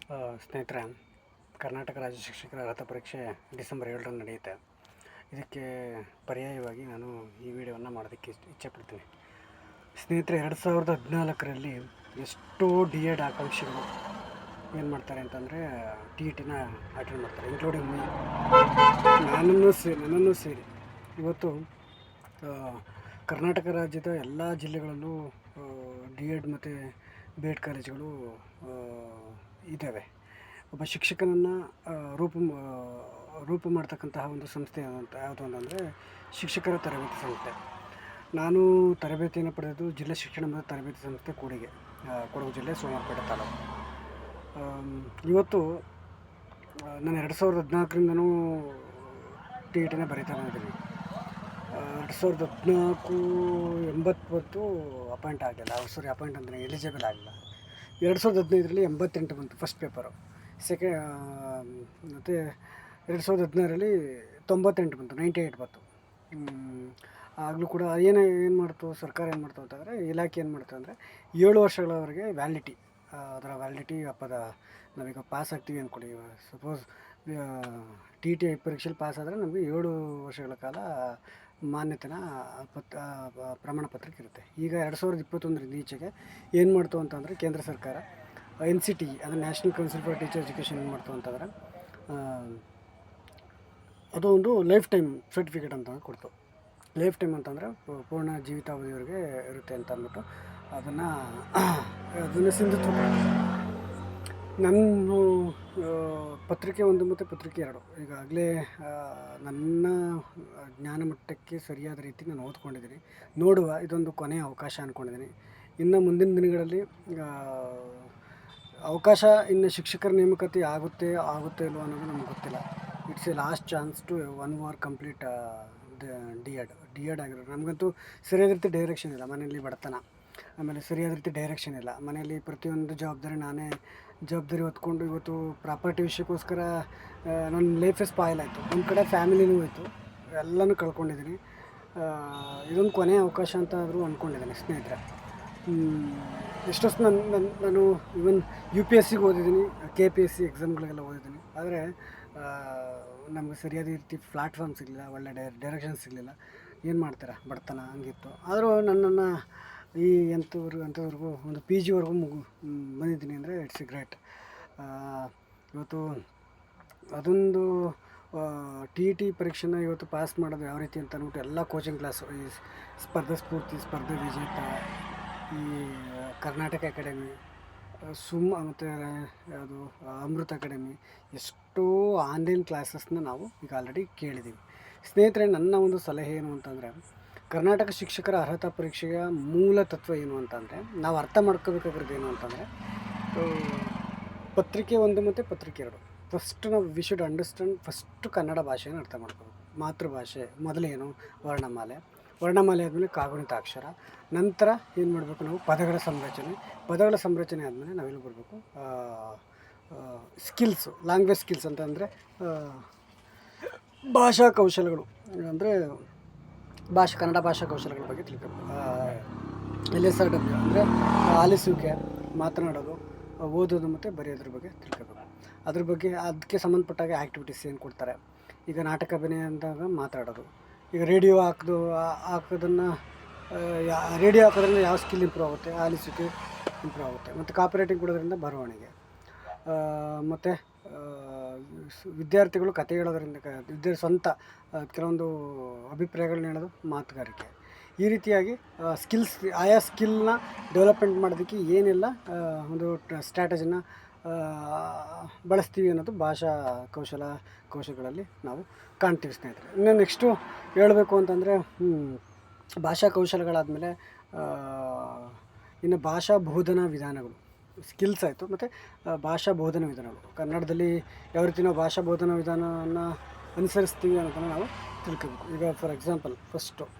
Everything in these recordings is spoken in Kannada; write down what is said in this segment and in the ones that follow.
ಸ್ನೇಹಿತರೆ, ಕರ್ನಾಟಕ ರಾಜ್ಯ ಶಿಕ್ಷಕರ ಅರ್ಹತಾ ಪರೀಕ್ಷೆ ಡಿಸೆಂಬರ್ 7ರಂದು ನಡೆಯುತ್ತೆ. ಇದಕ್ಕೆ ಪರ್ಯಾಯವಾಗಿ ನಾನು ಈ ವಿಡಿಯೋವನ್ನು ಮಾಡೋದಕ್ಕೆ ಇಚ್ಛೆಪಡ್ತೀನಿ. ಸ್ನೇಹಿತರೆ, 2014ರಲ್ಲಿ ಎಷ್ಟೋ ಡಿ.ಎಡ್ ಆಕಾಂಕ್ಷಿಗಳು ಏನು ಮಾಡ್ತಾರೆ ಅಂತಂದರೆ ಟಿ.ಇ.ಟಿನ ಅಟೆಂಡ್ ಮಾಡ್ತಾರೆ, ಇನ್ಕ್ಲೂಡಿಂಗ್ ಮೀ, ನನ್ನನ್ನು ಸೇರಿ. ಇವತ್ತು ಕರ್ನಾಟಕ ರಾಜ್ಯದ ಎಲ್ಲ ಜಿಲ್ಲೆಗಳಲ್ಲೂ ಡಿ.ಎಡ್ ಮತ್ತು ಬಿ.ಎಡ್ ಕಾಲೇಜುಗಳು ಇದ್ದಾವೆ. ಒಬ್ಬ ಶಿಕ್ಷಕನನ್ನು ರೂಪು ಮಾಡ್ತಕ್ಕಂತಹ ಒಂದು ಸಂಸ್ಥೆ ಯಾವುದು ಅಂತಂದರೆ ಶಿಕ್ಷಕರ ತರಬೇತಿ ಸಂಸ್ಥೆ. ನಾನು ತರಬೇತಿಯನ್ನು ಪಡೆದು ಜಿಲ್ಲಾ ಶಿಕ್ಷಣ ಮತ್ತು ತರಬೇತಿ ಸಂಸ್ಥೆ ಕೂಡಿಗೆ, ಕೊಡಗು ಜಿಲ್ಲೆ, ಸೋಮವಾರಪೇಟೆ ತಾಲೂಕು. ಇವತ್ತು ನಾನು 2014ರಿಂದನೂ ಟಿ.ಇ.ಟಿನ ಬರೀತಾ ಬಂದಿದ್ದೀನಿ. 2014 80 ಅಪಾಯಿಂಟ್ ಆಗಲಿಲ್ಲ. ಅಪಾಯಿಂಟ್ ಅಂದರೆ ಎಲಿಜಿಬಲ್ ಆಗಲಿಲ್ಲ. 2015ರಲ್ಲಿ 88 ಬಂತು ಫಸ್ಟ್ ಪೇಪರು. ಮತ್ತು 2016ರಲ್ಲಿ 98 ಬಂತು, 98 ಬಂತು. ಆಗಲೂ ಕೂಡ ಏನು ಮಾಡ್ತು ಸರ್ಕಾರ, ಏನು ಮಾಡ್ತು ಅಂತಂದರೆ, ಇಲಾಖೆ ಏನು ಮಾಡ್ತು ಅಂದರೆ 7 ವರ್ಷಗಳವರೆಗೆ ವ್ಯಾಲಿಡಿಟಿ, ಅದರ ವ್ಯಾಲಿಡಿಟಿ ನಾವೀಗ ಪಾಸ್ ಆಗ್ತೀವಿ ಅಂದ್ಕೊಳ್ಳಿ. ಸಪೋಸ್ ಟಿ.ಇ.ಟಿ ಪರೀಕ್ಷೆಯಲ್ಲಿ ಪಾಸ್ ಆದರೆ ನಮಗೆ 7 ವರ್ಷಗಳ ಕಾಲ ಮಾನ್ಯತೆನ ಪ್ರಮಾಣ ಪತ್ರಕ್ಕೆ ಇರುತ್ತೆ. ಈಗ 2021ರಿಂದ ಈಚೆಗೆ ಏನು ಮಾಡ್ತು ಅಂತಂದರೆ ಕೇಂದ್ರ ಸರ್ಕಾರ NCT, ಅಂದರೆ national council for teacher education, ಏನು ಮಾಡ್ತು ಅಂತಂದರೆ ಅದು ಒಂದು ಲೈಫ್ ಟೈಮ್ ಸರ್ಟಿಫಿಕೇಟ್ ಅಂತ ಕೊಡ್ತು. ಲೈಫ್ ಟೈಮ್ ಅಂತಂದರೆ ಪೂರ್ಣ ಜೀವಿತಾವಧಿಯವರೆಗೆ ಇರುತ್ತೆ ಅಂತ ಅಂದ್ಬಿಟ್ಟು ಅದನ್ನು ಸಿಂಧುತ್ವ. ನನ್ನ ಪತ್ರಿಕೆ 1 ಮತ್ತು ಪತ್ರಿಕೆ 2 ಈಗಾಗಲೇ ನನ್ನ ಜ್ಞಾನ ಮಟ್ಟಕ್ಕೆ ಸರಿಯಾದ ರೀತಿ ನಾನು ಓದ್ಕೊಂಡಿದ್ದೀನಿ. ನೋಡುವ, ಇದೊಂದು ಕೊನೆಯ ಅವಕಾಶ ಅಂದ್ಕೊಂಡಿದ್ದೀನಿ. ಇನ್ನು ಮುಂದಿನ ದಿನಗಳಲ್ಲಿ ಅವಕಾಶ, ಇನ್ನು ಶಿಕ್ಷಕರ ನೇಮಕಾತಿ ಆಗುತ್ತೆ ಇಲ್ವೋ ಅನ್ನೋದು ನಮ್ಗೆ ಗೊತ್ತಿಲ್ಲ. It's a last chance to 1 more complete D Ed ಆಗಿರೋದು. ನಮಗಂತೂ ಸರಿಯಾದ ರೀತಿ ಡೈರೆಕ್ಷನ್ ಇಲ್ಲ. ಮನೆಯಲ್ಲಿ ಬಡತನ, ಆಮೇಲೆ ಸರಿಯಾದ ರೀತಿ ಡೈರೆಕ್ಷನ್ ಇಲ್ಲ. ಮನೆಯಲ್ಲಿ ಪ್ರತಿಯೊಂದು ನಾನೇ ಜವಾಬ್ದಾರಿ ಹೊತ್ಕೊಂಡು ಇವತ್ತು ಪ್ರಾಪರ್ಟಿ ವಿಷಯಕ್ಕೋಸ್ಕರ ನನ್ನ ಲೈಫೇ ಸ್ಪಾಯ್ಲ್ ಆಯಿತು. ಒಂದು ಕಡೆ ಫ್ಯಾಮಿಲಿನೂ ಹೋಯಿತು, ಎಲ್ಲನೂ ಕಳ್ಕೊಂಡಿದ್ದೀನಿ. ಇದೊಂದು ಕೊನೆಯ ಅವಕಾಶ ಅಂತ ಆದರೂ ಅಂದ್ಕೊಂಡಿದ್ದೀನಿ ಸ್ನೇಹಿತರೆ. ಎಷ್ಟೊತ್ತು ನಾನು ಇವನ್ UPSCಗೆ ಓದಿದ್ದೀನಿ, KPSC ಎಕ್ಸಾಮ್ಗಳಿಗೆಲ್ಲ ಓದಿದ್ದೀನಿ. ಆದರೆ ನಮಗೆ ಸರಿಯಾದ ರೀತಿ ಪ್ಲ್ಯಾಟ್ಫಾರ್ಮ್ ಸಿಗಲಿಲ್ಲ, ಒಳ್ಳೆ ಡೈರೆಕ್ಷನ್ ಸಿಗಲಿಲ್ಲ. ಏನು ಮಾಡ್ತೀರಾ, ಬಡತನ ಹಂಗಿತ್ತು. ಆದರೂ ನನ್ನನ್ನು ಈ ಎಂಥವರೆಗೂ ಒಂದು PG ಬಂದಿದ್ದೀನಿ ಅಂದರೆ ಇಟ್ಸ್ ಎ ಗ್ರೇಟ್. ಇವತ್ತು ಅದೊಂದು ಟಿ.ಇ.ಟಿ ಪರೀಕ್ಷೆನ ಇವತ್ತು ಪಾಸ್ ಮಾಡೋದು ಯಾವ ರೀತಿ ಅಂತ ಅಂದ್ಬಿಟ್ಟು ಎಲ್ಲ ಕೋಚಿಂಗ್ ಕ್ಲಾಸು, ಈ ಸ್ಪರ್ಧಾ ಸ್ಫೂರ್ತಿ, ಸ್ಪರ್ಧೆ ವಿಜೇತ, ಈ ಕರ್ನಾಟಕ ಅಕಾಡೆಮಿ, ಮತ್ತು ಯಾವುದು ಅಮೃತ ಅಕಾಡೆಮಿ, ಎಷ್ಟೋ ಆನ್ಲೈನ್ ಕ್ಲಾಸಸ್ನ ನಾವು ಈಗ ಆಲ್ರೆಡಿ ಕೇಳಿದ್ದೀವಿ. ಸ್ನೇಹಿತರೆ, ನನ್ನ ಒಂದು ಸಲಹೆ ಏನು ಅಂತಂದರೆ, ಕರ್ನಾಟಕ ಶಿಕ್ಷಕರ ಅರ್ಹತಾ ಪರೀಕ್ಷೆಯ ಮೂಲ ತತ್ವ ಏನು ಅಂತಂದರೆ, ನಾವು ಅರ್ಥ ಮಾಡ್ಕೋಬೇಕಾಗಿರೋದು ಏನು ಅಂತಂದರೆ, ಪತ್ರಿಕೆ 1 ಮತ್ತು ಪತ್ರಿಕೆ 2 ಫಸ್ಟು ನಾವು we should understand. First Kannada ಭಾಷೆಯನ್ನು ಅರ್ಥ ಮಾಡ್ಕೋಬೇಕು. ಮಾತೃಭಾಷೆ ಮೊದಲೇನು, ವರ್ಣಮಾಲೆ ಆದಮೇಲೆ ಕಾಗುಣಿತ ಅಕ್ಷರ, ನಂತರ ಏನು ಮಾಡಬೇಕು ನಾವು ಪದಗಳ ಸಂರಚನೆ ಆದಮೇಲೆ ನಾವೆಲ್ಲಿ ಬರಬೇಕು, ಸ್ಕಿಲ್ಸು, ಲ್ಯಾಂಗ್ವೇಜ್ ಸ್ಕಿಲ್ಸ್ ಅಂತಂದರೆ ಭಾಷಾ ಕೌಶಲ್ಯಗಳು, ಅಂದರೆ ಕನ್ನಡ ಭಾಷಾ ಕೌಶಲ್ಯಗಳ ಬಗ್ಗೆ ತಿಳ್ಕೋಬೇಕು. LSRW ಅಂದರೆ ಆಲಿಸುವಿಕೆ, ಮಾತನಾಡೋದು, ಓದೋದು ಮತ್ತು ಬರೆಯೋದ್ರ ಬಗ್ಗೆ ತಿಳ್ಕೋಬೇಕು. ಅದಕ್ಕೆ ಸಂಬಂಧಪಟ್ಟಾಗ ಆ್ಯಕ್ಟಿವಿಟೀಸ್ ಏನು ಕೊಡ್ತಾರೆ. ಈಗ ನಾಟಕ ಅಭಿನಯ ಅಂದಾಗ ಮಾತಾಡೋದು. ಈಗ ರೇಡಿಯೋ ಹಾಕೋದ್ರಿಂದ ಯಾವ ಸ್ಕಿಲ್ ಇಂಪ್ರೂವ್ ಆಗುತ್ತೆ, ಆಲಿಸುವಿಕೆ ಇಂಪ್ರೂವ್ ಆಗುತ್ತೆ. ಮತ್ತು ಕಾಪಿ ಕೊಡೋದ್ರಿಂದ ಬರವಣಿಗೆ, ಮತ್ತು ವಿದ್ಯಾರ್ಥಿಗಳು ಕತೆ ಹೇಳೋದ್ರಿಂದ ಸ್ವಂತ ಕೆಲವೊಂದು ಅಭಿಪ್ರಾಯಗಳನ್ನ ಹೇಳೋದು, ಮಾತುಗಾರಿಕೆ. ಈ ರೀತಿಯಾಗಿ ಆಯಾ ಸ್ಕಿಲ್ನ ಡೆವಲಪ್ಮೆಂಟ್ ಮಾಡೋದಕ್ಕೆ ಏನೆಲ್ಲ ಒಂದು ಸ್ಟ್ರಾಟಜಿನ ಬಳಸ್ತೀವಿ ಅನ್ನೋದು ಭಾಷಾ ಕೌಶಲ್ಯಗಳಲ್ಲಿ ನಾವು ಕಾಣ್ತೀವಿ ಸ್ನೇಹಿತರೆ. ಇನ್ನು ನೆಕ್ಸ್ಟು ಹೇಳಬೇಕು ಅಂತಂದರೆ, ಭಾಷಾ ಕೌಶಲ್ಯಗಳಾದಮೇಲೆ ಇನ್ನು ಭಾಷಾ ಬೋಧನಾ ವಿಧಾನಗಳು, ಸ್ಕಿಲ್ಸ್ ಆಯಿತು. ಮತ್ತು ಭಾಷಾ ಬೋಧನಾ ವಿಧಾನಗಳು, ಕನ್ನಡದಲ್ಲಿ ಯಾವ ರೀತಿ ನಾವು ಭಾಷಾ ಬೋಧನಾ ವಿಧಾನವನ್ನು ಅನುಸರಿಸ್ತೀವಿ ಅನ್ನೋದನ್ನು ನಾವು ತಿಳ್ಕೋಬೇಕು. ಈಗ ಫಾರ್ ಎಕ್ಸಾಂಪಲ್,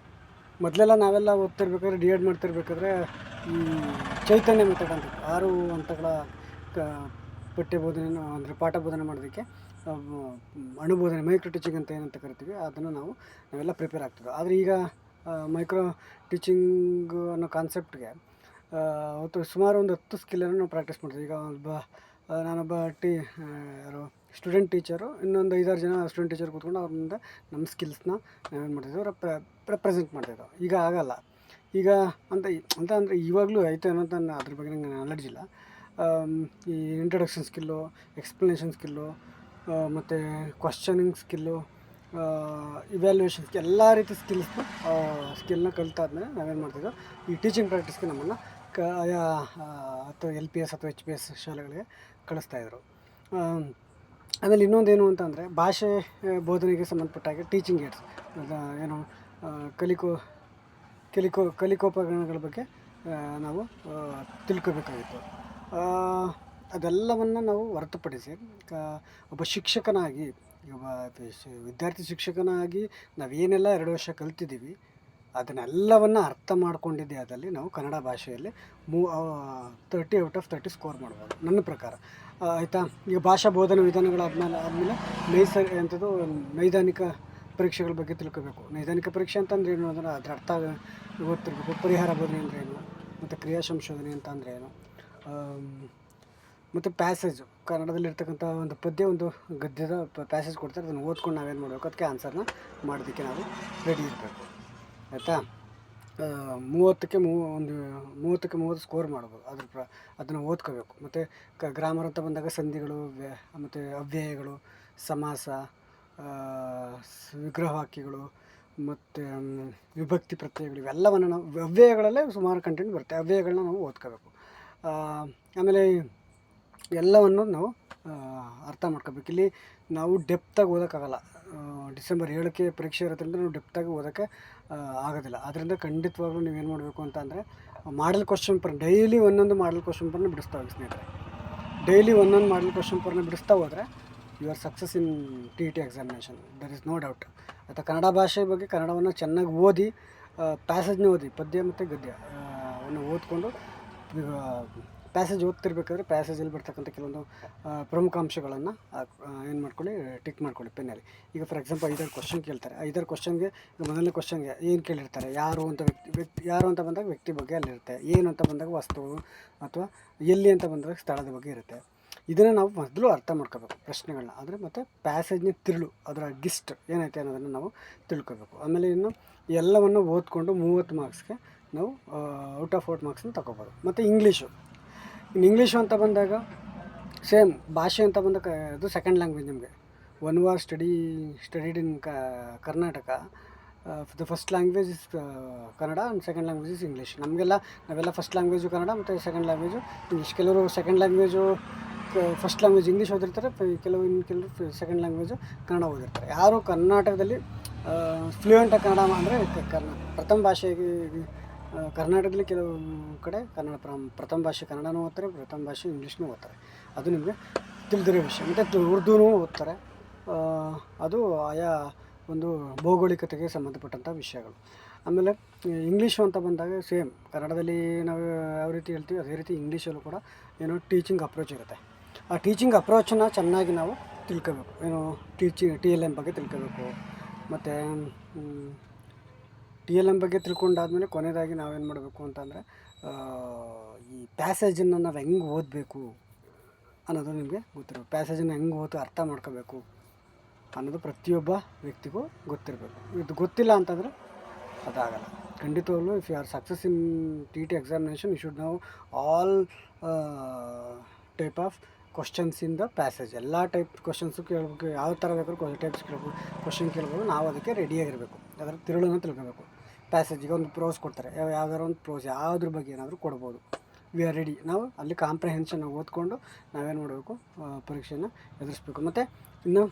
ಮೊದಲೆಲ್ಲ ನಾವೆಲ್ಲ ಓದ್ತಿರ್ಬೇಕಾದ್ರೆ, ಡಿ.ಎಡ್ ಮಾಡ್ತಿರ್ಬೇಕಾದ್ರೆ ಈ ಚೈತನ್ಯ ಮೆಥಡ್ ಅಂತ 6 ಹಂತಗಳ ಪಠ್ಯ ಬೋಧನೆ, ಅಂದರೆ ಪಾಠ ಬೋಧನೆ ಮಾಡೋದಕ್ಕೆ ಅಣುಬೋಧನೆ, ಮೈಕ್ರೋ ಟೀಚಿಂಗ್ ಅಂತ ಏನಂತ ಕರಿತೀವಿ, ಅದನ್ನು ನಾವೆಲ್ಲ ಪ್ರಿಪೇರ್ ಆಗ್ತೀವಿ. ಆದರೆ ಈಗ ಮೈಕ್ರೋ ಟೀಚಿಂಗ್ ಅನ್ನೋ ಕಾನ್ಸೆಪ್ಟ್ಗೆ ಅವತ್ತು ಸುಮಾರು ಒಂದು 10 ಸ್ಕಿಲ್ಲನ್ನು ನಾವು ಪ್ರಾಕ್ಟೀಸ್ ಮಾಡ್ತೀವಿ. ಈಗ ಒಬ್ಬ ನಾನೊಬ್ಬ ಯಾರು ಸ್ಟೂಡೆಂಟ್ ಟೀಚರು, ಇನ್ನೊಂದು 5-6 ಜನ ಸ್ಟೂಡೆಂಟ್ ಟೀಚರ್ ಕೂತ್ಕೊಂಡು ಅವ್ರ ಮುಂದೆ ನಮ್ಮ ಸ್ಕಿಲ್ಸ್ನ ನಾವೇನು ಮಾಡ್ತಿದ್ದೆವು ರೆಪ್ರೆಸೆಂಟ್ ಮಾಡ್ತಿದ್ದೆವು. ಈಗ ಆಗಲ್ಲ. ಈಗ ಅಂದರೆ ಇವಾಗಲೂ ಐತೆ ಅನ್ನೋಂಥ ಅದ್ರ ಬಗ್ಗೆ ನಂಗೆ ನಾಲೆಡ್ಜ್ ಇಲ್ಲ. ಈ ಇಂಟ್ರಡಕ್ಷನ್ ಸ್ಕಿಲ್ಲು, ಎಕ್ಸ್ಪ್ಲನೇಷನ್ ಸ್ಕಿಲ್ಲು, ಮತ್ತು ಕ್ವಶ್ಚನಿಂಗ್ ಸ್ಕಿಲ್ಲು, ಇವ್ಯಾಲ್ಯೂಯೇಷನ್ ಎಲ್ಲ ರೀತಿ ಸ್ಕಿಲ್ನ ಕಲಿತಾದ್ಮೇಲೆ ನಾವೇನು ಮಾಡ್ತಿದ್ದೆವು, ಈ ಟೀಚಿಂಗ್ ಪ್ರಾಕ್ಟೀಸ್ಗೆ ನಮ್ಮನ್ನು ಅಥವಾ LPS ಅಥವಾ HPS ಶಾಲೆಗಳಿಗೆ ಕಳಿಸ್ತಾಯಿದ್ರು. ಆಮೇಲೆ ಇನ್ನೊಂದೇನು ಅಂತಂದರೆ, ಭಾಷೆ ಬೋಧನೆಗೆ ಸಂಬಂಧಪಟ್ಟಾಗೆ ಟೀಚಿಂಗ್ ಏಡ್ಸ್, ಏನು ಕಲಿಕೋಪಕರಣಗಳ ಬಗ್ಗೆ ನಾವು ತಿಳ್ಕೋಬೇಕಾಗಿತ್ತು. ಅದೆಲ್ಲವನ್ನು ನಾವು ಹೊರತುಪಡಿಸಿ ಒಬ್ಬ ಶಿಕ್ಷಕನಾಗಿ, ಒಬ್ಬ ವಿದ್ಯಾರ್ಥಿ ಶಿಕ್ಷಕನಾಗಿ ನಾವೇನೆಲ್ಲ 2 ವರ್ಷ ಕಲ್ತಿದ್ದೀವಿ ಅದನ್ನೆಲ್ಲವನ್ನು ಅರ್ಥ ಮಾಡ್ಕೊಂಡಿದ್ದೆ ಆದಲ್ಲಿ ನಾವು ಕನ್ನಡ ಭಾಷೆಯಲ್ಲಿ 30 ಔಟ್ ಆಫ್ 30 ಸ್ಕೋರ್ ಮಾಡ್ಬೋದು ನನ್ನ ಪ್ರಕಾರ. ಆಯಿತಾ. ಈಗ ಭಾಷಾ ಬೋಧನಾ ವಿಧಾನಗಳಾದಮೇಲೆ ನೈದಾನಿಕ ಪರೀಕ್ಷೆಗಳ ಬಗ್ಗೆ ತಿಳ್ಕೋಬೇಕು. ನೈದಾನಿಕ ಪರೀಕ್ಷೆ ಅಂತಂದ್ರೆ ಏನು ಅಂದರೆ ಅದರ ಅರ್ಥ ಗೊತ್ತಿರಬೇಕು. ಪರಿಹಾರ ಬೋಧನೆ ಅಂದರೆ ಏನು, ಮತ್ತು ಕ್ರಿಯಾ ಸಂಶೋಧನೆ ಅಂತ ಅಂದರೆ ಏನು, ಮತ್ತು ಪ್ಯಾಸೇಜು, ಕನ್ನಡದಲ್ಲಿರ್ತಕ್ಕಂಥ ಒಂದು ಪದ್ಯ, ಒಂದು ಗದ್ಯದ ಪ್ಯಾಸೇಜ್ ಕೊಡ್ತಾರೆ, ಅದನ್ನು ಓದ್ಕೊಂಡು ನಾವೇನು ಮಾಡಬೇಕು, ಅದಕ್ಕೆ ಆನ್ಸರ್ನ ಮಾಡೋದಕ್ಕೆ ನಾವು ರೆಡಿ ಇರಬೇಕು. ಆಯಿತಾ. 30ಕ್ಕೆ 30 ಸ್ಕೋರ್ ಮಾಡ್ಬೋದು. ಅದನ್ನು ಓದ್ಕೋಬೇಕು. ಮತ್ತು ಗ್ರಾಮರ್ ಅಂತ ಬಂದಾಗ ಸಂಧಿಗಳು, ಮತ್ತು ಅವ್ಯಯಗಳು, ಸಮಾಸ, ವಿಗ್ರಹವಾಕ್ಯಗಳು, ಮತ್ತು ವಿಭಕ್ತಿ ಪ್ರತ್ಯಯಗಳು, ಇವೆಲ್ಲವನ್ನು ನಾವು ಅವ್ಯಯಗಳಲ್ಲೇ ಸುಮಾರು ಕಂಟೆಂಟ್ ಬರುತ್ತೆ. ಅವ್ಯಯಗಳನ್ನ ನಾವು ಓದ್ಕೋಬೇಕು. ಆಮೇಲೆ ಎಲ್ಲವನ್ನು ನಾವು ಅರ್ಥ ಮಾಡ್ಕೋಬೇಕು. ಇಲ್ಲಿ ನಾವು ಡೆಪ್ತಾಗಿ ಓದೋಕ್ಕಾಗಲ್ಲ. ಡಿಸೆಂಬರ್ 7ಕ್ಕೆ ಪರೀಕ್ಷೆ ಇರೋದ್ರಿಂದ ನಾವು ಡೆಪ್ತಾಗಿ ಓದೋಕ್ಕೆ ಆಗೋದಿಲ್ಲ. ಆದ್ದರಿಂದ ಖಂಡಿತವಾಗ್ಲೂ ನೀವೇನು ಮಾಡಬೇಕು ಅಂತ ಅಂದರೆ, ಮಾಡಲ್ ಕ್ವಶನ್ ಪೇಪರ್ ಡೈಲಿ ಒಂದೊಂದು ಮಾಡಲ್ ಕ್ವಶನ್ ಪೇಪರ್ನ ಬಿಡಿಸ್ತಾ ಹೋಗಿ ಸ್ನೇಹಿತರೆ. ಡೈಲಿ ಒಂದೊಂದು ಮಾಡಲ್ ಕ್ವಶನ್ ಪೇಪರ್ನ ಬಿಡಿಸ್ತಾ ಹೋದರೆ you are success in TET examination, there is no doubt. ಅಥವಾ ಕನ್ನಡ ಭಾಷೆ ಬಗ್ಗೆ ಕನ್ನಡವನ್ನು ಚೆನ್ನಾಗಿ ಓದಿ, ಪ್ಯಾಸೇಜ್ನ ಓದಿ, ಪದ್ಯ ಮತ್ತು ಗದ್ಯ ಅವನ್ನು ಓದ್ಕೊಂಡು, ಪ್ಯಾಸೇಜ್ ಓದ್ತಿರ್ಬೇಕಾದ್ರೆ ಪ್ಯಾಸೇಜಲ್ಲಿ ಬರ್ತಕ್ಕಂಥ ಕೆಲವೊಂದು ಪ್ರಮುಖ ಅಂಶಗಳನ್ನು ಏನು ಮಾಡ್ಕೊಳ್ಳಿ, ಟಿಕ್ ಮಾಡ್ಕೊಳ್ಳಿ ಪೆನ್ನಲ್ಲಿ. ಈಗ ಫಾರ್ ಎಕ್ಸಾಂಪಲ್ 5-6 ಕ್ವಶನ್ ಕೇಳ್ತಾರೆ. 5-6 ಕ್ವಶನ್ಗೆ ಮೊದಲನೇ ಕ್ವಶನ್ಗೆ ಏನು ಕೇಳಿರ್ತಾರೆ, ಯಾರು ಅಂತ ಯಾರು ಅಂತ ಬಂದಾಗ ವ್ಯಕ್ತಿ ಬಗ್ಗೆ ಅಲ್ಲಿರುತ್ತೆ, ಏನು ಅಂತ ಬಂದಾಗ ವಸ್ತು, ಅಥವಾ ಎಲ್ಲಿ ಅಂತ ಬಂದಾಗ ಸ್ಥಳದ ಬಗ್ಗೆ ಇರುತ್ತೆ. ಇದನ್ನು ನಾವು ಮೊದಲು ಅರ್ಥ ಮಾಡ್ಕೋಬೇಕು ಪ್ರಶ್ನೆಗಳನ್ನ. ಆದರೆ ಮತ್ತು ಪ್ಯಾಸೇಜ್ನ ತಿರುಳು, ಅದರ ಗಿಸ್ಟ್ ಏನೈತೆ ಅನ್ನೋದನ್ನು ನಾವು ತಿಳ್ಕೊಬೇಕು. ಆಮೇಲೆ ಇನ್ನು ಎಲ್ಲವನ್ನು ಓದ್ಕೊಂಡು 30 ಮಾರ್ಕ್ಸ್ಗೆ ನಾವು ಔಟ್ ಆಫ್ 40 ಮಾರ್ಕ್ಸನ್ನು ತಗೋಬೋದು. ಮತ್ತು ಇಂಗ್ಲೀಷು ಅಂತ ಬಂದಾಗ ಸೇಮ್ ಭಾಷೆ ಅಂತ ಬಂದಾಗ ಅದು ಸೆಕೆಂಡ್ ಲ್ಯಾಂಗ್ವೇಜ್. ನಮಗೆ 1 year studied in Karnataka. The first language is Kannada and second language is English. ನಾವೆಲ್ಲ ಫಸ್ಟ್ ಲ್ಯಾಂಗ್ವೇಜು ಕನ್ನಡ ಮತ್ತು ಸೆಕೆಂಡ್ ಲ್ಯಾಂಗ್ವೇಜು ಇಂಗ್ಲೀಷ್. ಕೆಲವರು second language first language English ಓದಿರ್ತಾರೆ, ಕೆಲವರು ಸೆಕೆಂಡ್ ಲ್ಯಾಂಗ್ವೇಜು ಕನ್ನಡ ಓದಿರ್ತಾರೆ. ಯಾರು ಕರ್ನಾಟಕದಲ್ಲಿ ಫ್ಲೂಯೆಂಟಾಗಿ ಕನ್ನಡ ಅಂದರೆ ಪ್ರಥಮ ಭಾಷೆಗೆ ಕರ್ನಾಟಕದಲ್ಲಿ ಕೆಲವು ಕಡೆ ಕನ್ನಡ ಪ್ರಥಮ ಭಾಷೆ ಕನ್ನಡನೂ ಓದ್ತಾರೆ, ಪ್ರಥಮ ಭಾಷೆ ಇಂಗ್ಲೀಷ್ನೂ ಓದ್ತಾರೆ. ಅದು ನಿಮಗೆ ತಿಳಿದಿರೋ ವಿಷಯ. ಮತ್ತು ಉರ್ದೂನೂ ಓದ್ತಾರೆ. ಅದು ಆಯಾ ಒಂದು ಭೌಗೋಳಿಕತೆಗೆ ಸಂಬಂಧಪಟ್ಟಂಥ ವಿಷಯಗಳು. ಆಮೇಲೆ ಇಂಗ್ಲೀಷು ಅಂತ ಬಂದಾಗ ಸೇಮ್ ಕನ್ನಡದಲ್ಲಿ ನಾವು ಯಾವ ರೀತಿ ಹೇಳ್ತೀವಿ ಅದೇ ರೀತಿ ಇಂಗ್ಲೀಷಲ್ಲೂ ಕೂಡ ಏನೋ ಟೀಚಿಂಗ್ ಅಪ್ರೋಚ್ ಇರುತ್ತೆ. ಆ ಟೀಚಿಂಗ್ ಅಪ್ರೋಚನ್ನು ಚೆನ್ನಾಗಿ ನಾವು ತಿಳ್ಕೋಬೇಕು. ಏನು TLM ಬಗ್ಗೆ ತಿಳ್ಕೋಬೇಕು. ಮತ್ತು TLM ಬಗ್ಗೆ ತಿಳ್ಕೊಂಡಾದ್ಮೇಲೆ ಕೊನೆಯದಾಗಿ ನಾವೇನು ಮಾಡಬೇಕು ಅಂತಂದರೆ, ಈ ಪ್ಯಾಸೇಜನ್ನು ನಾವು ಹೆಂಗೆ ಓದಬೇಕು ಅನ್ನೋದು ನಿಮಗೆ ಗೊತ್ತಿರಬೇಕು. ಪ್ಯಾಸೇಜನ್ನು ಹೆಂಗೆ ಓದಿ ಅರ್ಥ ಮಾಡ್ಕೋಬೇಕು ಅನ್ನೋದು ಪ್ರತಿಯೊಬ್ಬ ವ್ಯಕ್ತಿಗೂ ಗೊತ್ತಿರಬೇಕು. ಇದು ಗೊತ್ತಿಲ್ಲ ಅಂತಂದರೆ ಅದಾಗಲ್ಲ ಖಂಡಿತವಾಗ್ಲೂ. If you are success in TET examination, you should know all type of questions in the passage. ಎಲ್ಲ ಟೈಪ್ ಕ್ವಶನ್ಸು ಕೇಳಬೇಕು. ಯಾವ ಥರ ಬೇಕಾದ್ರೂ ಟೈಪ್ಸ್ ಕೇಳ್ಬೋದು, ಕ್ವಶನ್ ಕೇಳ್ಬೋದು. ನಾವು ಅದಕ್ಕೆ ರೆಡಿಯಾಗಿರಬೇಕು. ಅದರ ತಿರುಳನ್ನು ತಿಳ್ಕೋಬೇಕು. ಪ್ಯಾಸೇಜಿಗೆ ಒಂದು ಪ್ರೋಸ್ ಕೊಡ್ತಾರೆ, ಯಾವ್ದಾದ್ರು ಒಂದು ಪ್ರೋಸ್ ಯಾವುದ್ರ ಬಗ್ಗೆ ಏನಾದರೂ ಕೊಡ್ಬೋದು. We are ready. ನಾವು ಅಲ್ಲಿ ಕಾಂಪ್ರಿಹೆನ್ಷನ್ ಓದ್ಕೊಂಡು ನಾವೇನು ಮಾಡಬೇಕು, ಪರೀಕ್ಷೆಯನ್ನು ಎದುರಿಸ್ಬೇಕು. ಮತ್ತು ಇನ್ನು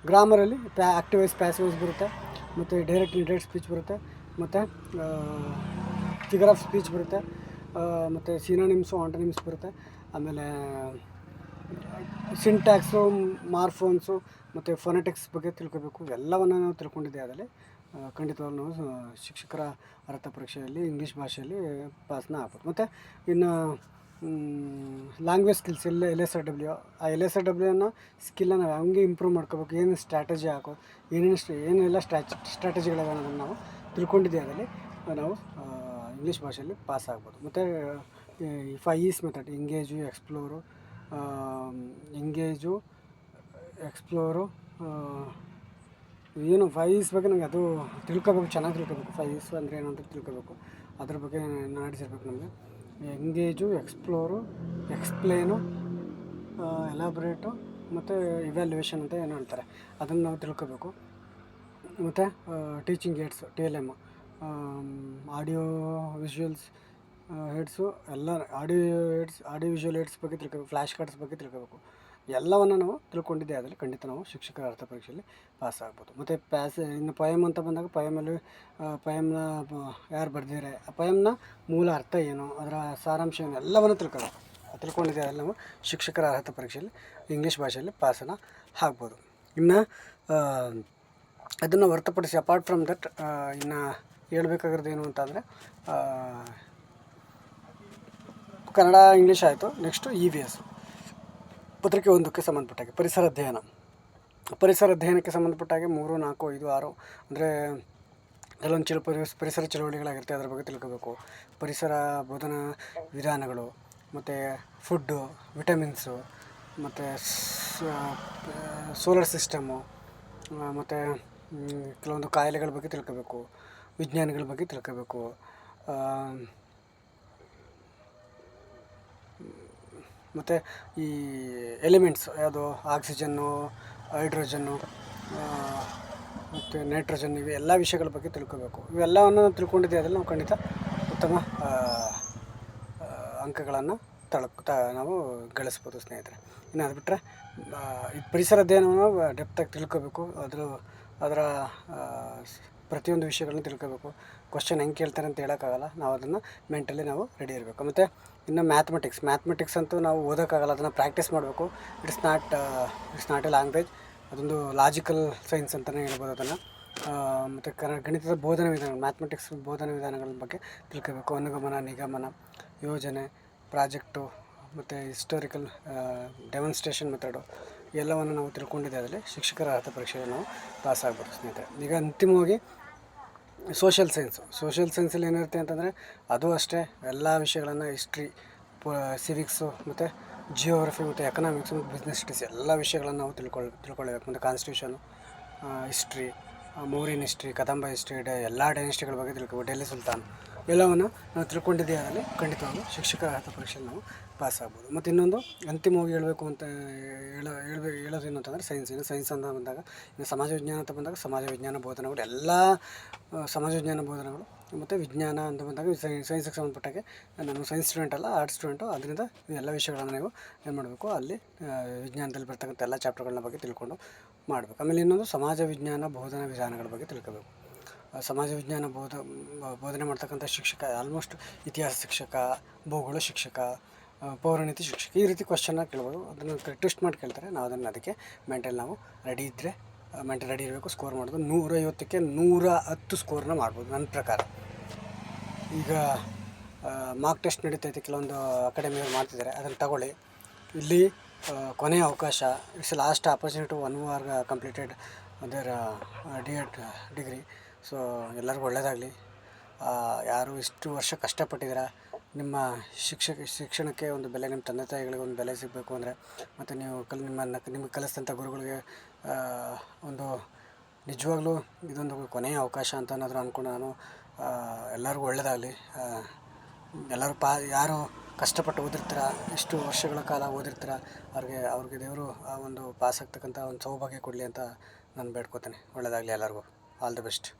ಗ್ರಾಮರಲ್ಲಿ ಆಕ್ಟಿವ್ ವಾಯ್ಸ್, ಪ್ಯಾಸಿವ್ ವಾಯ್ಸ್ ಬರುತ್ತೆ. ಮತ್ತು ಡೈರೆಕ್ಟ್ ಇಂಡೈರೆಕ್ಟ್ ಸ್ಪೀಚ್ ಬರುತ್ತೆ. ಮತ್ತು ಫಿಗರ್ ಆಫ್ ಸ್ಪೀಚ್ ಬರುತ್ತೆ. ಮತ್ತು ಸಿನೋನಿಮ್ಸು, ಆಂಟೋನಿಮ್ಸ್ ಬರುತ್ತೆ. ಆಮೇಲೆ ಸಿಂಟ್ಯಾಕ್ಸು, ಮಾರ್ಫೋನ್ಸು ಮತ್ತು ಫೊನೆಟಿಕ್ಸ್ ಬಗ್ಗೆ ತಿಳ್ಕೋಬೇಕು. ಎಲ್ಲವನ್ನು ನಾವು ತಿಳ್ಕೊಂಡಿದ್ದೆ ಆದಲ್ಲಿ ಖಂಡಿತವಾಗ್ಲೂ ನಾವು ಶಿಕ್ಷಕರ ಅರ್ಹತಾ ಪರೀಕ್ಷೆಯಲ್ಲಿ ಇಂಗ್ಲೀಷ್ ಭಾಷೆಯಲ್ಲಿ ಪಾಸ್ನ ಆಗ್ಬೋದು. ಮತ್ತು ಇನ್ನು ಲ್ಯಾಂಗ್ವೇಜ್ ಸ್ಕಿಲ್ಸ್ LSRW. ಆ LSRWನ ಸ್ಕಿಲ್ಲನ್ನು ನಾವು ಹಂಗೆ ಇಂಪ್ರೂವ್ ಮಾಡ್ಕೋಬೇಕು. ಏನು ಸ್ಟ್ರಾಟಜಿ ಹಾಕೋ, ಏನೆಲ್ಲ ಸ್ಟ್ರಾಟಜಿಗಳಿವೆ ಅನ್ನೋದನ್ನು ನಾವು ತಿಳ್ಕೊಂಡಿದ್ದೆ ಆದಲ್ಲಿ ನಾವು ಇಂಗ್ಲೀಷ್ ಭಾಷೆಯಲ್ಲಿ ಪಾಸ್ ಆಗ್ಬೋದು. ಮತ್ತು ಈ 5 E's ಮೆಥಡ್ ಎಂಗೇಜು, ಎಕ್ಸ್ಪ್ಲೋರು, ಎಂಗೇಜು, ಎಕ್ಸ್ಪ್ಲೋರು, ಏನು 5 E's ಬಗ್ಗೆ ನನಗೆ ಅದು ತಿಳ್ಕೊಬೇಕು, ಚೆನ್ನಾಗಿ ತಿಳ್ಕೊಬೇಕು. 5 E's ಅಂದರೆ ಏನು ಅಂತ ತಿಳ್ಕೊಬೇಕು, ಅದ್ರ ಬಗ್ಗೆ ನಾಡಿಸಿರ್ಬೇಕು ನಮಗೆ. ಎಂಗೇಜು, ಎಕ್ಸ್ಪ್ಲೋರು, ಎಕ್ಸ್ಪ್ಲೇನು, ಎಲಾಬ್ರೇಟು ಮತ್ತು ಇವ್ಯಾಲ್ಯೂಯೇಷನ್ ಅಂತ ಏನು ಹೇಳ್ತಾರೆ, ಅದನ್ನು ನಾವು ತಿಳ್ಕೊಬೇಕು. ಮತ್ತು teaching AIDS, TLM, audio visuals AIDS ಎಲ್ಲ, ಆಡಿಯೋ ವಿಜುವಲ್ ಏಡ್ಸ್ ಬಗ್ಗೆ ತಿಳ್ಕೊಬೇಕು, ಫ್ಲ್ಯಾಶ್ ಕಾರ್ಡ್ಸ್ ಬಗ್ಗೆ ತಿಳ್ಕೊಬೇಕು. ಎಲ್ಲವನ್ನು ನಾವು ತಿಳ್ಕೊಂಡಿದ್ದೇ ಆದರೆ ಖಂಡಿತ ನಾವು ಶಿಕ್ಷಕರ ಅರ್ಥ ಪರೀಕ್ಷೆಯಲ್ಲಿ ಪಾಸ್ ಆಗ್ಬೋದು. ಮತ್ತು ಇನ್ನು ಪೊಯಮ್ ಅಂತ ಬಂದಾಗ ಪೊಯಮಲ್ಲಿ ಪೊಯಮ್ನ ಯಾರು ಬರೆದಿದ್ದಾರೆ, ಆ ಪೊಯಮ್ನ ಮೂಲ ಅರ್ಥ ಏನು, ಅದರ ಸಾರಾಂಶ ಏನು, ಎಲ್ಲವನ್ನು ತಿಳ್ಕೊಬೇಕು. ತಿಳ್ಕೊಂಡಿದ್ದೇ ಆದರೆ ನಾವು ಶಿಕ್ಷಕರ ಅರ್ಹತಾ ಪರೀಕ್ಷೆಯಲ್ಲಿ ಇಂಗ್ಲೀಷ್ ಭಾಷೆಯಲ್ಲಿ ಪಾಸನ್ನು ಆಗ್ಬೋದು. ಇನ್ನು ಅದನ್ನು ಹೊರತುಪಡಿಸಿ ಅಪಾರ್ಟ್ ಫ್ರಮ್ ದಟ್ ಇನ್ನು ಹೇಳ್ಬೇಕಾಗಿರೋದು ಏನು ಅಂತಂದರೆ, ಕನ್ನಡ ಇಂಗ್ಲೀಷ್ ಆಯಿತು. ನೆಕ್ಸ್ಟು EVS ಪತ್ರಿಕೆ 1ಕ್ಕೆ ಸಂಬಂಧಪಟ್ಟಾಗೆ ಪರಿಸರ ಅಧ್ಯಯನ. ಪರಿಸರ ಅಧ್ಯಯನಕ್ಕೆ ಸಂಬಂಧಪಟ್ಟಾಗೆ 3, 4, 5, 6 ಅಂದರೆ ಕೆಲವೊಂದು ಪರಿಸರ ಚಳವಳಿಗಳಾಗಿರುತ್ತೆ, ಅದ್ರ ಬಗ್ಗೆ ತಿಳ್ಕೋಬೇಕು. ಪರಿಸರ ಬೋಧನಾ ವಿಧಾನಗಳು, ಮತ್ತು ಫುಡ್ಡು, ವಿಟಮಿನ್ಸು, ಮತ್ತು ಸೋಲಾರ್ ಸಿಸ್ಟಮು, ಮತ್ತು ಕೆಲವೊಂದು ಕಾಯಿಲೆಗಳ ಬಗ್ಗೆ ತಿಳ್ಕೋಬೇಕು, ವಿಜ್ಞಾನಿಗಳ ಬಗ್ಗೆ ತಿಳ್ಕೋಬೇಕು. ಮತ್ತು ಈ ಎಲಿಮೆಂಟ್ಸ್ ಯಾವುದು, ಆಕ್ಸಿಜನ್ನು, ಹೈಡ್ರೋಜನ್ನು ಮತ್ತು ನೈಟ್ರೋಜನ್, ಇವು ಎಲ್ಲ ವಿಷಯಗಳ ಬಗ್ಗೆ ತಿಳ್ಕೋಬೇಕು. ಇವೆಲ್ಲವನ್ನು ತಿಳ್ಕೊಂಡಿದ್ದೇ ಆದರೆ ನಾವು ಖಂಡಿತ ಉತ್ತಮ ಅಂಕಗಳನ್ನು ನಾವು ಗಳಿಸ್ಬೋದು ಸ್ನೇಹಿತರೆ. ಇನ್ನು ಅದು ಬಿಟ್ಟರೆ ಈ ಪರಿಸರ ಅಧ್ಯಯನವನ್ನು ಡೆಪ್ತಾಗಿ ತಿಳ್ಕೋಬೇಕು. ಅದರ ಪ್ರತಿಯೊಂದು ವಿಷಯಗಳನ್ನ ತಿಳ್ಕೋಬೇಕು. ಕ್ವಶನ್ ಹೆಂಗೆ ಕೇಳ್ತಾರೆ ಅಂತ ಹೇಳೋಕ್ಕಾಗಲ್ಲ, ನಾವು ಅದನ್ನು ಮೆಂಟಲಿ ನಾವು ರೆಡಿ ಇರಬೇಕು. ಮತ್ತು ಇನ್ನು ಮ್ಯಾಥಮೆಟಿಕ್ಸ್ ಅಂತೂ ನಾವು ಓದೋಕ್ಕಾಗಲ್ಲ, ಅದನ್ನು ಪ್ರಾಕ್ಟೀಸ್ ಮಾಡಬೇಕು. ಇಟ್ಸ್ ನಾಟ್ ಎ ಲ್ಯಾಂಗ್ವೇಜ್, ಅದೊಂದು ಲಾಜಿಕಲ್ ಸೈನ್ಸ್ ಅಂತಲೇ ಹೇಳ್ಬೋದು ಅದನ್ನು. ಮತ್ತು ಗಣಿತದ ಬೋಧನಾ ವಿಧಾನ, ಮ್ಯಾಥಮೆಟಿಕ್ಸ್ ಬೋಧನಾ ವಿಧಾನಗಳ ಬಗ್ಗೆ ತಿಳ್ಕೋಬೇಕು. ಅನುಗಮನ, ನಿಗಮನ, ಯೋಜನೆ, ಪ್ರಾಜೆಕ್ಟು ಮತ್ತು ಹಿಸ್ಟೋರಿಕಲ್ ಡೆಮಾನ್ಸ್ಟ್ರೇಷನ್ ಮೆಥಡು ಎಲ್ಲವನ್ನು ನಾವು ತಿಳ್ಕೊಂಡಿದ್ದೇ ಆದರೆ ಶಿಕ್ಷಕರ ಅರ್ಹತಾ ಪರೀಕ್ಷೆಯಲ್ಲಿ ನಾವು ಪಾಸ್ ಆಗ್ಬೋದು ಸ್ನೇಹಿತರೆ. ಈಗ ಅಂತಿಮವಾಗಿ ಸೋಷಿಯಲ್ ಸೈನ್ಸಲ್ಲಿ ಏನಿರುತ್ತೆ ಅಂತಂದರೆ ಅದು ಅಷ್ಟೇ ಎಲ್ಲ ವಿಷಯಗಳನ್ನು ಹಿಸ್ಟ್ರಿ, ಸಿವಿಕ್ಸು ಮತ್ತು ಜಿಯೋಗ್ರಫಿ ಮತ್ತು ಎಕನಾಮಿಕ್ಸು ಮತ್ತು ಬಿಸ್ನೆಸ್ ಸ್ಟಡೀಸ್ ಎಲ್ಲ ವಿಷಯಗಳನ್ನು ನಾವು ತಿಳ್ಕೊಳ್ಬೇಕು. ಮತ್ತು constitution, history, Mauryan history, Kadamba history, ಎಲ್ಲ ಡೈನೆಸ್ಟಿಗಳ ಬಗ್ಗೆ ತಿಳ್ಕೊಬೇಕು. ಡೆಲ್ಲಿ ಸುಲ್ತಾನ್ ಎಲ್ಲವನ್ನು ನಾವು ತಿಳ್ಕೊಂಡಿದ್ದೇ ಆಗಲಿ ಖಂಡಿತವಾಗ್ಲೂ ಶಿಕ್ಷಕರ ಅರ್ಹತಾ ಪರೀಕ್ಷೆಯಲ್ಲಿ ನಾವು ಪಾಸ್ ಆಗ್ಬೋದು. ಮತ್ತು ಇನ್ನೊಂದು ಅಂತಿಮವಾಗಿ ಹೇಳಬೇಕು ಅಂತ ಹೇಳೋದೇನು ಅಂತಂದರೆ ಸೈನ್ಸ್ ಅಂತ ಬಂದಾಗ, ಇನ್ನು ಸಮಾಜ ವಿಜ್ಞಾನ ಅಂತ ಬಂದಾಗ ಸಮಾಜ ವಿಜ್ಞಾನ ಬೋಧನೆಗಳು, ಎಲ್ಲ ಸಮಾಜ ವಿಜ್ಞಾನ ಬೋಧನೆಗಳು. ಮತ್ತು ವಿಜ್ಞಾನ ಅಂತ ಬಂದಾಗ ಸೈನ್ಸಿಗೆ ಸಂಬಂಧಪಟ್ಟಾಗೆ ನಾನು ಸೈನ್ಸ್ ಸ್ಟೂಡೆಂಟ್ ಅಲ್ಲ, ಆರ್ಟ್ಸ್ ಸ್ಟೂಡೆಂಟು, ಅದರಿಂದ ಎಲ್ಲ ವಿಷಯಗಳನ್ನು ನೀವು ಏನು ಮಾಡಬೇಕು, ಅಲ್ಲಿ ವಿಜ್ಞಾನದಲ್ಲಿ ಬರ್ತಕ್ಕಂಥ ಎಲ್ಲ ಚಾಪ್ಟರ್ಗಳನ್ನ ಬಗ್ಗೆ ತಿಳ್ಕೊಂಡು ಮಾಡಬೇಕು. ಆಮೇಲೆ ಇನ್ನೊಂದು ಸಮಾಜ ವಿಜ್ಞಾನ ಬೋಧನಾ ವಿಧಾನಗಳ ಬಗ್ಗೆ ತಿಳ್ಕೋಬೇಕು. ಸಮಾಜ ವಿಜ್ಞಾನ ಬೋಧನೆ ಮಾಡ್ತಕ್ಕಂಥ ಶಿಕ್ಷಕ ಆಲ್ಮೋಸ್ಟ್ ಇತಿಹಾಸ ಶಿಕ್ಷಕ, ಭೂಗೋಳ ಶಿಕ್ಷಕ, ಪೌರಾಣಿತಿ ಶಿಕ್ಷಕ, ಈ ರೀತಿ ಕ್ವಶನ್ನ ಕೇಳ್ಬೋದು. ಅದನ್ನು ಟ್ವಿಸ್ಟ್ ಮಾಡಿ ಕೇಳ್ತಾರೆ. ನಾವು ಅದಕ್ಕೆ ಮೆಂಟಲ್ ನಾವು ರೆಡಿ ಇದ್ದರೆ ರೆಡಿ ಇರಬೇಕು. ಸ್ಕೋರ್ ಮಾಡೋದು 150ಕ್ಕೆ 110 ಸ್ಕೋರ್ನ ಮಾಡ್ಬೋದು ನನ್ನ ಪ್ರಕಾರ. ಈಗ ಮಾರ್ಕ್ ಟೆಸ್ಟ್ ನಡೀತೈತೆ, ಕೆಲವೊಂದು ಅಕಾಡೆಮಿಯವ್ರು ಮಾಡ್ತಿದ್ದಾರೆ, ಅದನ್ನು ತಗೊಳ್ಳಿ. ಇಲ್ಲಿ ಕೊನೆಯ ಅವಕಾಶ, it's last opportunity, 1 hour completed their D.Ed degree. So ಎಲ್ಲರಿಗೂ ಒಳ್ಳೆಯದಾಗಲಿ. ಯಾರು ಇಷ್ಟು ವರ್ಷ ಕಷ್ಟಪಟ್ಟಿದ್ದೀರಾ, ನಿಮ್ಮ ಶಿಕ್ಷಣಕ್ಕೆ ಒಂದು ಬೆಲೆ, ನಿಮ್ಮ ತಂದೆ ತಾಯಿಗಳಿಗೆ ಒಂದು ಬೆಲೆ ಸಿಗಬೇಕು ಅಂದರೆ, ಮತ್ತು ನೀವು ನಿಮಗೆ ಕಲಿಸಿದಂಥ ಗುರುಗಳಿಗೆ ಒಂದು ನಿಜವಾಗ್ಲೂ ಇದೊಂದು ಕೊನೆಯ ಅವಕಾಶ ಅಂತ ಏನಾದರೂ ಅಂದ್ಕೊಂಡು ನಾನು ಎಲ್ಲರಿಗೂ ಒಳ್ಳೆಯದಾಗಲಿ. ಎಲ್ಲರೂ ಯಾರು ಕಷ್ಟಪಟ್ಟು ಓದಿರ್ತೀರ, ಇಷ್ಟು ವರ್ಷಗಳ ಕಾಲ ಓದಿರ್ತೀರ, ಅವ್ರಿಗೆ ದೇವರು ಆ ಒಂದು ಪಾಸ್ ಆಗ್ತಕ್ಕಂಥ ಒಂದು ಸೌಭಾಗ್ಯ ಕೊಡಲಿ ಅಂತ ನಾನು ಬೇಡ್ಕೋತೇನೆ. ಒಳ್ಳೆಯದಾಗಲಿ ಎಲ್ಲರಿಗೂ. All the best.